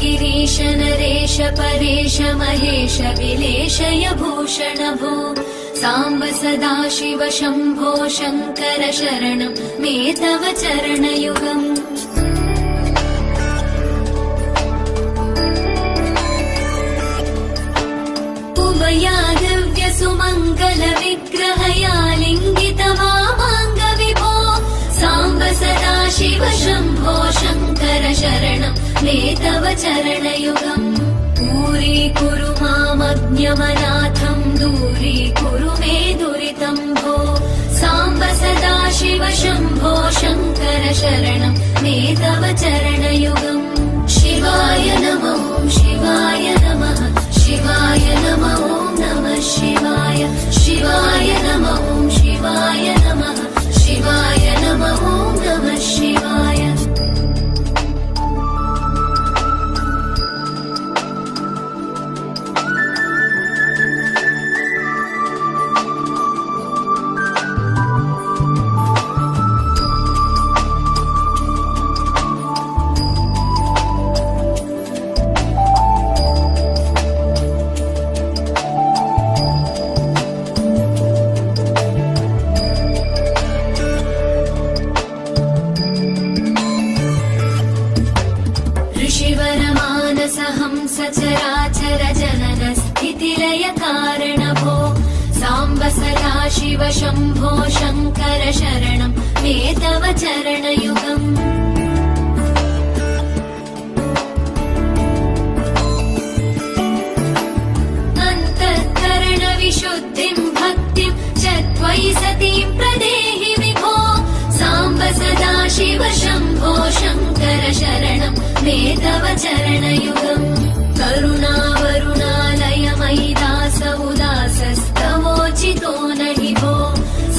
गिरीश नरेश परेश महेश विलेशय भूषण भो साम्ब सदाशिव शम्भो शङ्कर शरणं मे तव चरणयुगम्। उमया दिव्य सुमङ्गल विग्रहया लिङ्गित वामाङ्ग विभो साम्ब सदाशिव शम्भो शङ्कर शरणं मे तव चरणयुगम्। दूरीकुरु मामज्ञमनाथं दूरीकुरु मे दुरितं भो साम्ब सदाशिव शम्भो शङ्कर शरणं मे तव चरणयुगम्। शिवाय नमः शिवाय नमः शिवाय नमः नमः शिवाय शिवाय नमः शिवाय नमः शिवाय नमः नमः शिवाय। सचराचर जनन स्थितिलय कारण भो साम्ब सदाशिव शम्भो शङ्कर शरणं मे तव चरणयुगम्। अन्तःकरण विशुद्धिं भक्तिं च त्वयि सतीं प्रदेहि विभो साम्ब सदाशिव शम्भो शङ्कर शरणं मे तव चरणयुगम्। करुणावरुणालय मयि दास उदासस्तवोचितो नहि भो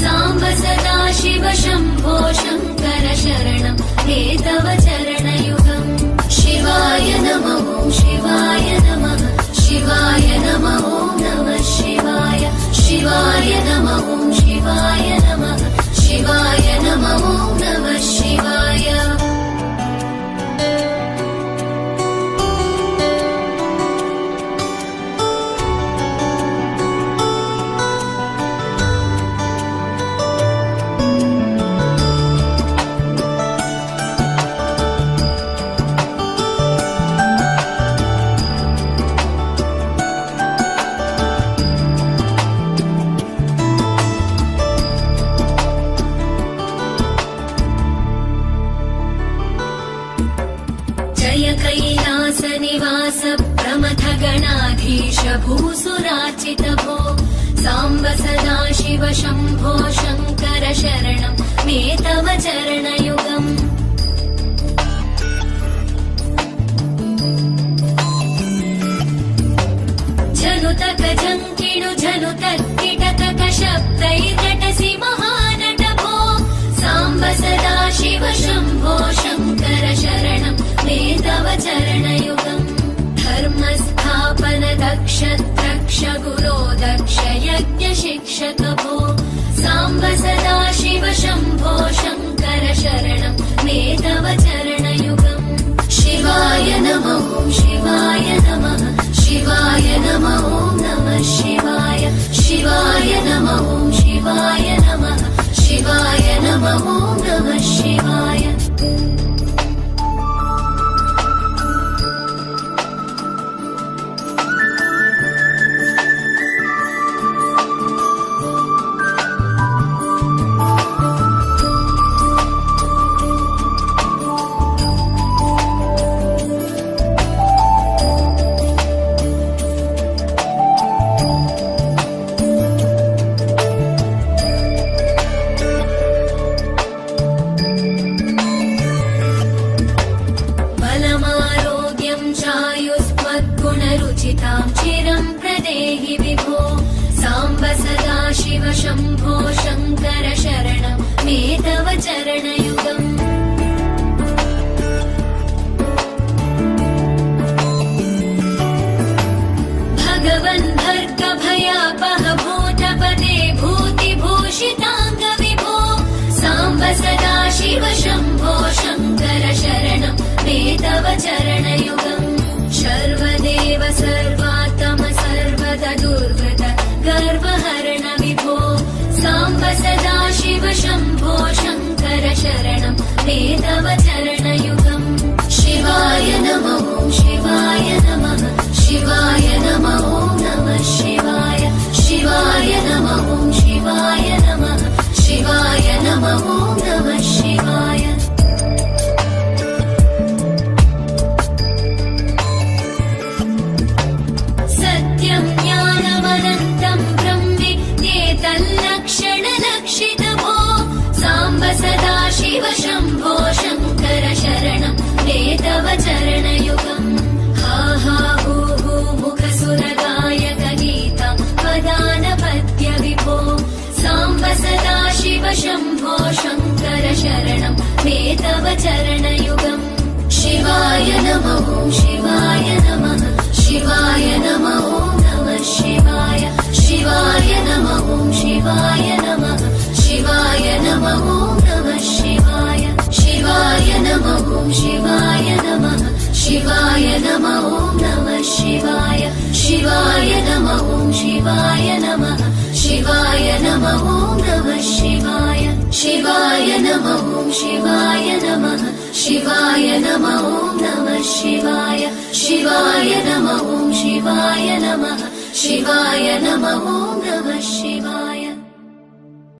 साम्ब सदाशिव शम्भो शङ्कर शरणं मे तव चरणयुगम्। शिवाय नमः शिवाय नमः शिवाय नमः नमः शिवाय शिवाय नमः शिवाय नमः शिवाय नमः नमः शिवाय। कैलास निवास प्रमथ गणाधीश भूसुराचित भो साम्ब सदाशिव शम्भो शङ्कर शरणं मे तव चरणयुगम्। झनुतक झङ्किणु झनुतक्किटकक शब्दैर्नटसि महानट भो साम्ब सदाशिव शम्भो शङ्कर शरणं मे तव चरणयुगम्। धर्मस्थापन दक्ष द्रक्ष गुरो दक्ष यज्ञ शिक्षक भो साम्ब सदाशिव शम्भो शङ्कर शरणं मे तव चरणयुगम्। शिवाय नमः शिवाय नमः शिवाय नमः नमः शिवाय शिवाय नमः शिवाय नमः शिवाय नमः नमः शिवाय। पूजितां चिरं प्रदेहि विभो साम्ब सदा शिव शम्भो शङ्कर शरणं मे तव चरणयुगम् भगवन् भर्गभयापह भूतपते भूतिभूषिताङ्ग विभो साम्ब सदा शिव शम्भो शङ्कर शरणं मे तव चरणयुगम् सर्वदेव सर्वात्म सर्वदा दुर्गत गर्वहरण विभो साम्ब सदा शिव शम्भो शङ्कर शरणं मे तव चरणयुगम् शिवाय नमः शिवाय नमः शिवाय नमः नमः शिवाय शिवाय नमः शिवाय नमः शिवाय नमः नमः शिवाय सत्यं ज्ञानमनन्तं ब्रह्मेतल्लक्षणलक्षितभो साम्ब सदा शिव शम्भो शङ्कर शरणं मे तव चरणयुगम् हा हा हू हू मुखसुरगायक गीता वदानपद्य विभो साम्ब सदा शिव शम्भो शङ्कर शरणं मे तव चरणयुगम् शिवाय नमः शिवाय नमः शिवाय नमः नमः शिवाय शिवाय नमः शिवाय नमः शिवाय नमः नमः शिवाय शिवाय नमः शिवाय नमः शिवाय नमः नमः शिवाय शिवाय नमः शिवाय नमः शिवाय नमः नमः शिवाय शिवाय नमः शिवाय नमः शिवाय नमः नमः शिवाय शिवाय नमः शिवाय नमः शिवाय नमः